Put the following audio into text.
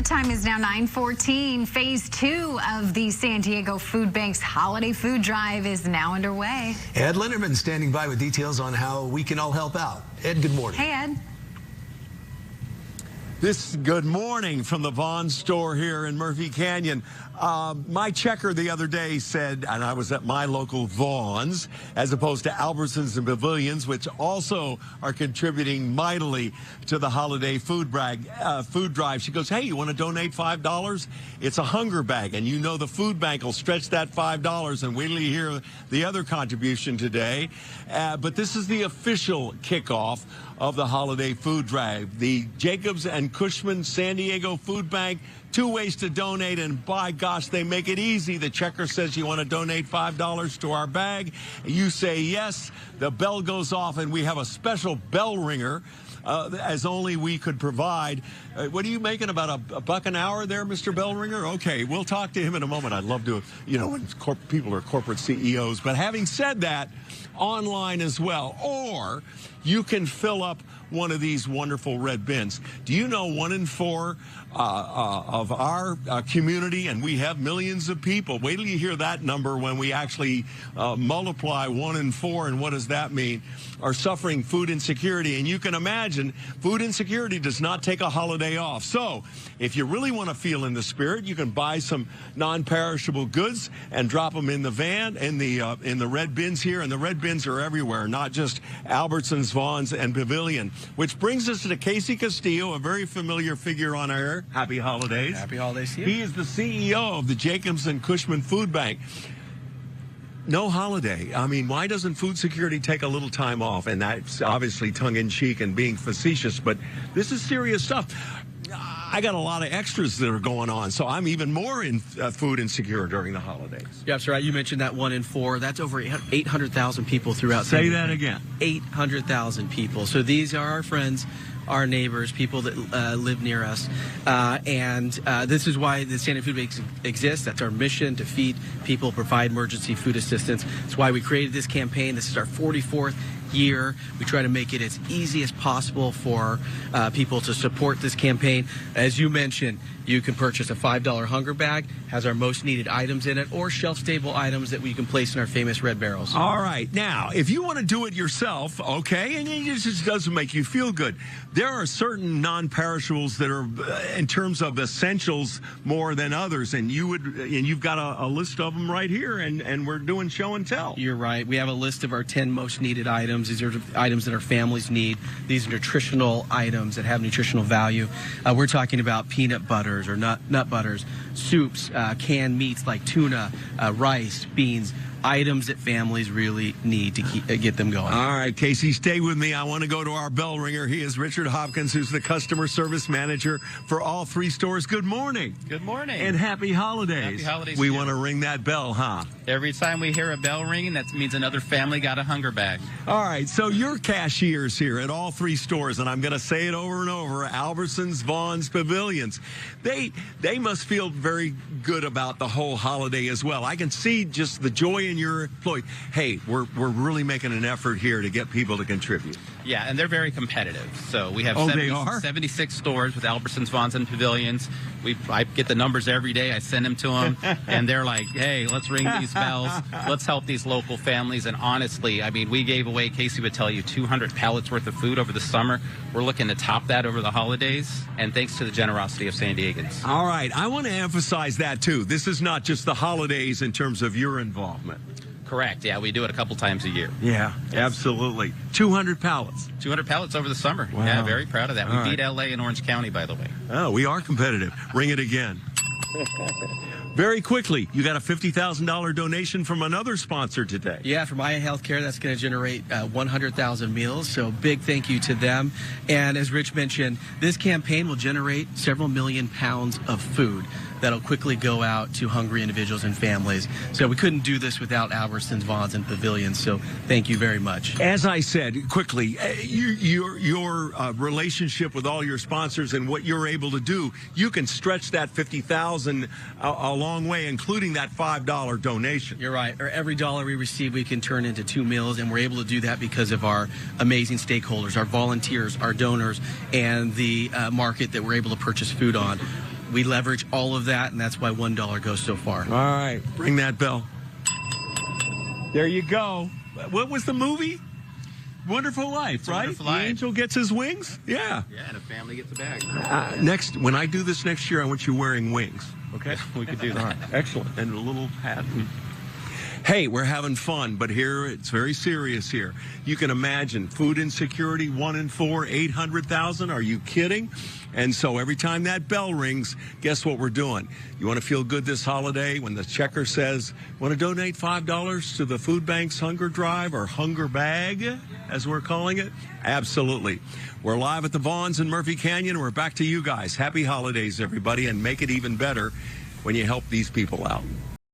time is now 9:14. Phase 2 of the San Diego Food Bank's Holiday Food Drive is now underway. Ed Linderman standing by with details on how we can all help out. Ed, good morning. Hey, Ed. Good morning from the Vons store here in Murphy Canyon. My checker the other day said, and I was at my local Vons, as opposed to Albertsons and Pavilions, which also are contributing mightily to the holiday food drive. She goes, hey, you want to donate $5? It's a hunger bag, and you know the food bank will stretch that $5, and wait till you hear the other contribution today. But this is the official kickoff of the holiday food drive. The Jacobs and Cushman San Diego Food Bank, 2 ways to donate, and by gosh, they make it easy. The checker says you want to donate $5 to our bag. You say yes, the bell goes off, and we have a special bell ringer as only we could provide. What are you making, about a buck an hour there, Mr. Bellringer? Okay, we'll talk to him in a moment. I'd love to, you know, when people are corporate CEOs. But having said that, online as well, or you can fill up one of these wonderful red bins. Do you know 1 in 4 of our community, and we have millions of people, wait till you hear that number when we actually multiply 1 in 4, and what does that mean, are suffering food insecurity. And you can imagine food insecurity does not take a holiday off. So if you really want to feel in the spirit, you can buy some non-perishable goods and drop them in the van, in the red bins here. And the red bins are everywhere, not just Albertsons, Vons, and Pavilion. Which brings us to Casey Castillo, a very familiar figure on air. Happy holidays. Happy holidays to you. He is the CEO of the Jacobs and Cushman Food Bank. No holiday. I mean, why doesn't food security take a little time off? And that's obviously tongue-in-cheek and being facetious, but this is serious stuff. I got a lot of extras that are going on, so I'm even more in food insecure during the holidays. Yeah, that's right. You mentioned that 1 in 4. That's over 800,000 people throughout. Say that again. 800,000 people. So these are our friends, our neighbors, people that live near us. And this is why the San Diego Food Bank exists. That's our mission, to feed people, provide emergency food assistance. That's why we created this campaign. This is our 44th year. We try to make it as easy as possible for people to support this campaign. As you mentioned, you can purchase a $5 hunger bag, has our most needed items in it, or shelf-stable items that we can place in our famous red barrels. All right. Now, if you want to do it yourself, okay, and it just doesn't make you feel good, there are certain non-perishables that are, in terms of essentials, more than others, and you've got a list of them right here, and we're doing show and tell. You're right. We have a list of our 10 most needed items. These are items that our families need. These are nutritional items that have nutritional value. We're talking about peanut butters or nut butters, soups, canned meats like tuna, rice, beans, items that families really need to get them going. All right, Casey, stay with me. I want to go to our bell ringer. He is Richard Hopkins, who's the customer service manager for all 3 stores. Good morning. Good morning. And happy holidays. Happy holidays. We want to ring that bell, huh? Every time we hear a bell ringing, that means another family got a hunger bag. All right, so you're cashiers here at all 3 stores, and I'm going to say it over and over, Albertsons, Vons, Pavilions. They must feel very good about the whole holiday as well. I can see just the joy in your employee. Hey, we're really making an effort here to get people to contribute. Yeah, and they're very competitive. So we have 76 stores with Albertsons, Vons, and Pavilions. I get the numbers every day. I send them to them, and they're like, hey, let's ring these bells. Let's help these local families. And honestly, I mean, we gave away, Casey would tell you, 200 pallets worth of food over the summer. We're looking to top that over the holidays, and thanks to the generosity of San Diegans. All right, I want to emphasize that, too. This is not just the holidays in terms of your involvement. Correct. Yeah, we do it a couple times a year. Yeah, absolutely. 200 pallets. 200 pallets over the summer. Wow. Yeah, very proud of that. We beat L.A. and Orange County, by the way. Oh, we are competitive. Ring it again. Very quickly, you got a $50,000 donation from another sponsor today. Yeah, from Aya Healthcare, that's going to generate 100,000 meals, so big thank you to them. And as Rich mentioned, this campaign will generate several million pounds of food that'll quickly go out to hungry individuals and families. So we couldn't do this without Albertsons, Vons, and Pavilions, so thank you very much. As I said, quickly, your relationship with all your sponsors and what you're able to do, you can stretch that $50,000 a long way, including that $5 donation. You're right. Or every dollar we receive, we can turn into 2 meals, and we're able to do that because of our amazing stakeholders, our volunteers, our donors, and the market that we're able to purchase food on. we leverage all of that, and that's why $1 goes so far. All right, ring that bell. There you go. What was the movie? Wonderful Life, right? Wonderful Life. The angel gets his wings? Yeah. Yeah, and a family gets a bag. When I do this next year, I want you wearing wings. Okay? We could do that. All right. Excellent. And a little hat. Hey, we're having fun, but here it's very serious here. You can imagine food insecurity, 1 in 4, 800,000. Are you kidding? And so every time that bell rings, guess what we're doing? You want to feel good this holiday when the checker says, want to donate $5 to the food bank's hunger drive or hunger bag, as we're calling it? Absolutely. We're live at the Vons in Murphy Canyon. We're back to you guys. Happy holidays, everybody, and make it even better when you help these people out.